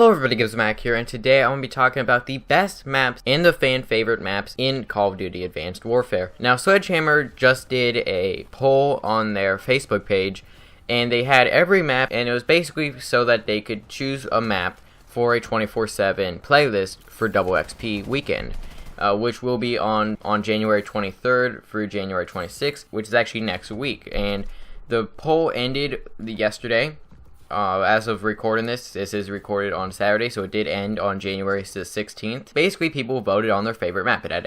Hello everybody, GibsMac here, and today I'm going to be talking about the best maps and the fan favorite maps in Call of Duty Advanced Warfare. Now, Sledgehammer just did a poll on their Facebook page, and they had every map, and it was basically so that they could choose a map for a 24/7 playlist for Double XP weekend, which will be on January 23rd through January 26th, which is actually next week. And the poll ended yesterday. As of recording this is recorded on Saturday, so it did end on January 16th. Basically, people voted on their favorite map. It had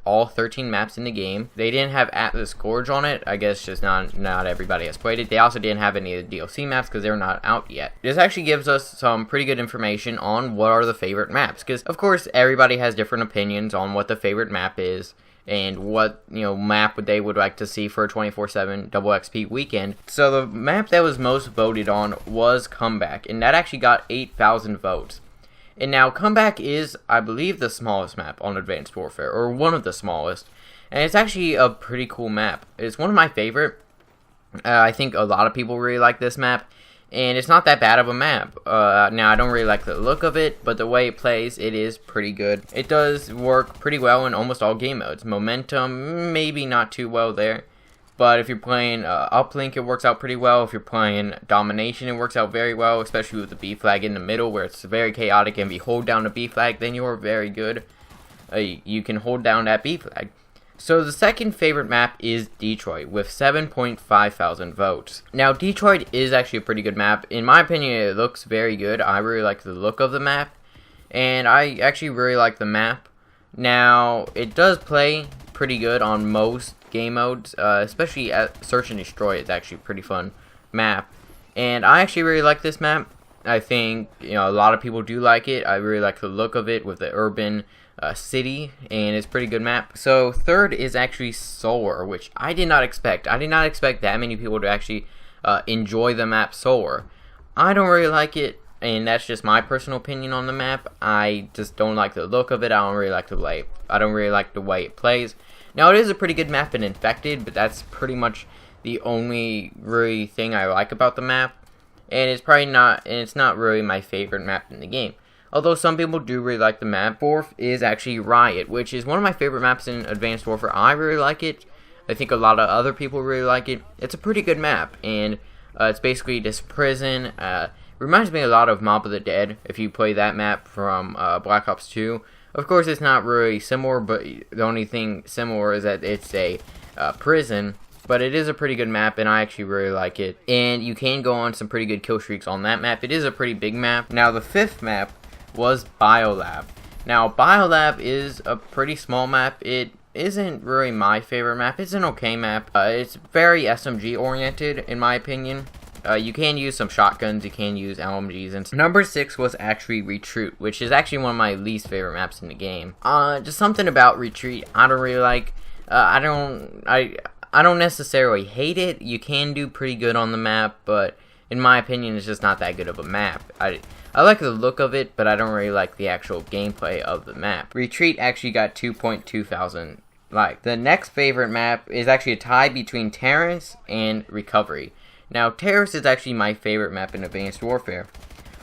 all 13 maps in the game. They didn't have Atlas Gorge on it. I guess just not everybody has played it. They also didn't have any of the DLC maps because they're not out yet. This actually gives us some pretty good information on what are the favorite maps, because of course everybody has different opinions on what the favorite map is and what map they would like to see for a 24/7 Double XP weekend. So the map that was most voted on was Comeback, and that actually got 8,000 votes. And now Comeback is, I believe, the smallest map on Advanced Warfare, or one of the smallest, and it's actually a pretty cool map. It's one of my favorite. I think a lot of people really like this map, and it's not that bad of a map. Now, I don't really like the look of it, but the way it plays, it is pretty good. It does work pretty well in almost all game modes. Momentum, maybe not too well there, but if you're playing Uplink, it works out pretty well. If you're playing Domination, it works out very well, especially with the B flag in the middle, where it's very chaotic, and if you hold down the B flag, then you're very good. You can hold down that B flag. So the second favorite map is Detroit, with 7.5 thousand votes. Now, Detroit is actually a pretty good map. In my opinion, it looks very good. I really like the look of the map, and I actually really like the map. Now, it does play pretty good on most game modes, especially at Search and Destroy. It's actually a pretty fun map, and I actually really like this map. I think a lot of people do like it. I really like the look of it with the urban city, and it's a pretty good map. So third is actually Solar, which I did not expect. I did not expect that many people to actually enjoy the map Solar. I don't really like it, and that's just my personal opinion on the map. I just don't like the look of it. I don't really like the way it plays. Now, it is a pretty good map in Infected, but that's pretty much the only really thing I like about the map, and it's not really my favorite map in the game. Although some people do really like the map. Fourth is actually Riot, which is one of my favorite maps in Advanced Warfare. I really like it. I think a lot of other people really like it. It's a pretty good map, and it's basically this prison. Reminds me a lot of Mob of the Dead, if you play that map from Black Ops 2. Of course, it's not really similar, but the only thing similar is that it's a prison. But it is a pretty good map, and I actually really like it. And you can go on some pretty good kill streaks on that map. It is a pretty big map. Now, the fifth map was Biolab. Now, Biolab is a pretty small map. It isn't really my favorite map. It's an okay map. It's very SMG oriented, in my opinion. You can use some shotguns, you can use LMGs, and number 6 was actually Retreat, which is actually one of my least favorite maps in the game. Just something about Retreat I don't really like. I don't necessarily hate it. You can do pretty good on the map, but in my opinion, it's just not that good of a map. I like the look of it, but I don't really like the actual gameplay of the map. Retreat actually got 2.2 thousand likes. The next favorite map is actually a tie between Terrace and Recovery. Now, Terrace is actually my favorite map in Advanced Warfare.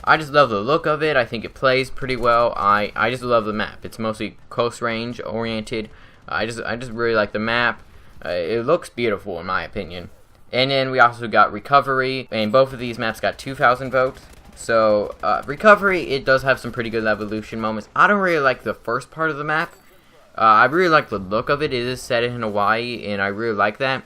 I just love the look of it. I think it plays pretty well. I just love the map. It's mostly close range oriented. I just really like the map. It looks beautiful in my opinion. And then we also got Recovery, and both of these maps got 2,000 votes. So, Recovery, it does have some pretty good evolution moments. I don't really like the first part of the map. I really like the look of it. It is set in Hawaii, and I really like that.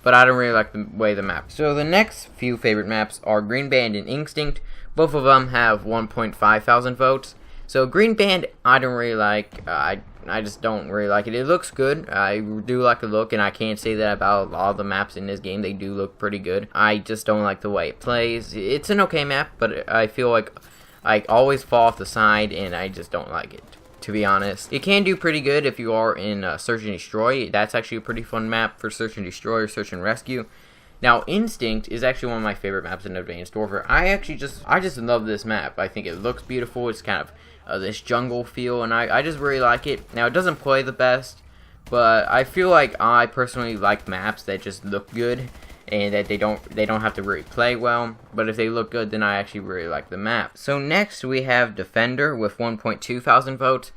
But I don't really like the way the map. So, the next few favorite maps are Green Band and Instinct. Both of them have 1.5 thousand votes. So, Green Band, I don't really like. I just don't really like it. It looks good. I do like the look, and I can't say that about a lot of the maps in this game. They do look pretty good. I just don't like the way it plays. It's an okay map, but I feel like I always fall off the side, and I just don't like it, to be honest. It can do pretty good if you are in Search and Destroy. That's actually a pretty fun map for Search and Destroy or Search and Rescue. Now, Instinct is actually one of my favorite maps in Advanced Warfare. I just love this map. I think it looks beautiful. It's kind of this jungle feel, and I just really like it. Now, it doesn't play the best, but I feel like I personally like maps that just look good, and that they don't have to really play well, but if they look good, then I actually really like the map. So next we have Defender with 1.2 thousand votes.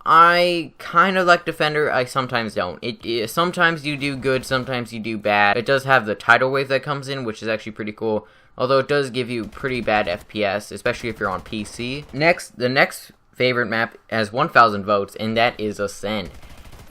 I kind of like Defender, I sometimes don't. Sometimes you do good, sometimes you do bad. It does have the tidal wave that comes in, which is actually pretty cool, although it does give you pretty bad FPS, especially if you're on PC. The next favorite map has 1,000 votes, and that is Ascend.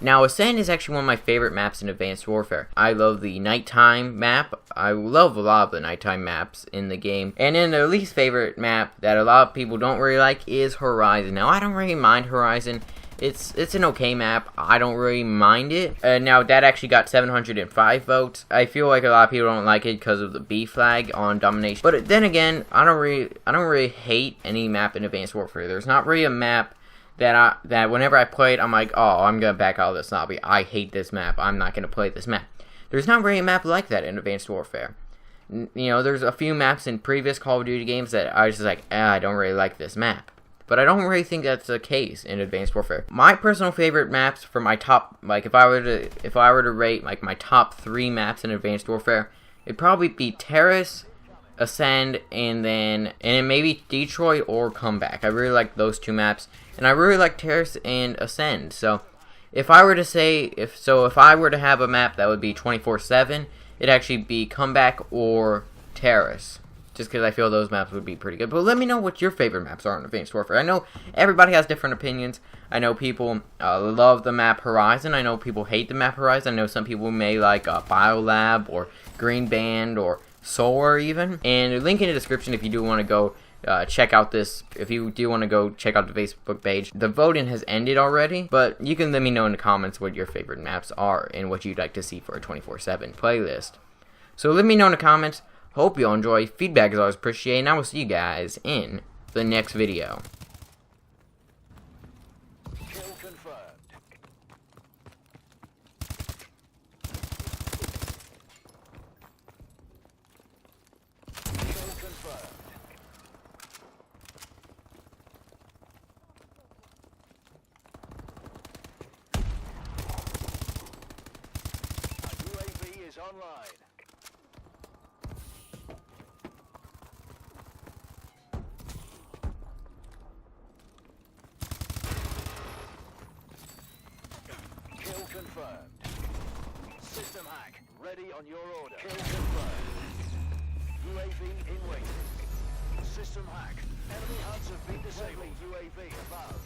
Now, Ascend is actually one of my favorite maps in Advanced Warfare. I love the nighttime map. I love a lot of the nighttime maps in the game. And then the least favorite map that a lot of people don't really like is Horizon. Now, I don't really mind Horizon. It's an okay map. I don't really mind it. Now, that actually got 705 votes. I feel like a lot of people don't like it because of the B flag on Domination. But then again, I don't really hate any map in Advanced Warfare. There's not really a map that whenever I play it, I'm like, oh, I'm gonna back out of this lobby. I hate this map. I'm not gonna play this map. There's not really a map like that in Advanced Warfare. You know, there's a few maps in previous Call of Duty games that I was just like, I don't really like this map. But I don't really think that's the case in Advanced Warfare. My personal favorite maps for my top, like if I were to rate like my top 3 maps in Advanced Warfare, it'd probably be Terrace, Ascend, and then maybe Detroit or Comeback. I really like those 2 maps, and I really like Terrace and Ascend. So if I were to have a map that would be 24/7, it'd actually be Comeback or Terrace, just because I feel those maps would be pretty good. But let me know what your favorite maps are in Advanced Warfare. I know everybody has different opinions. I know people love the map Horizon. I know people hate the map Horizon. I know some people may like Biolab or Green Band or Solar even. And a link in the description if you do want to go check out this. If you do want to go check out the Facebook page. The voting has ended already, but you can let me know in the comments what your favorite maps are and what you'd like to see for a 24/7 playlist. So let me know in the comments. Hope you all enjoy. Feedback is always appreciated, and I will see you guys in the next video. Kill confirmed. Kill confirmed. UAV is online. Kill confirmed. System hack, ready on your order. Kill confirmed. UAV in waiting. System hack. Enemy hunts have been disabled. UAV above.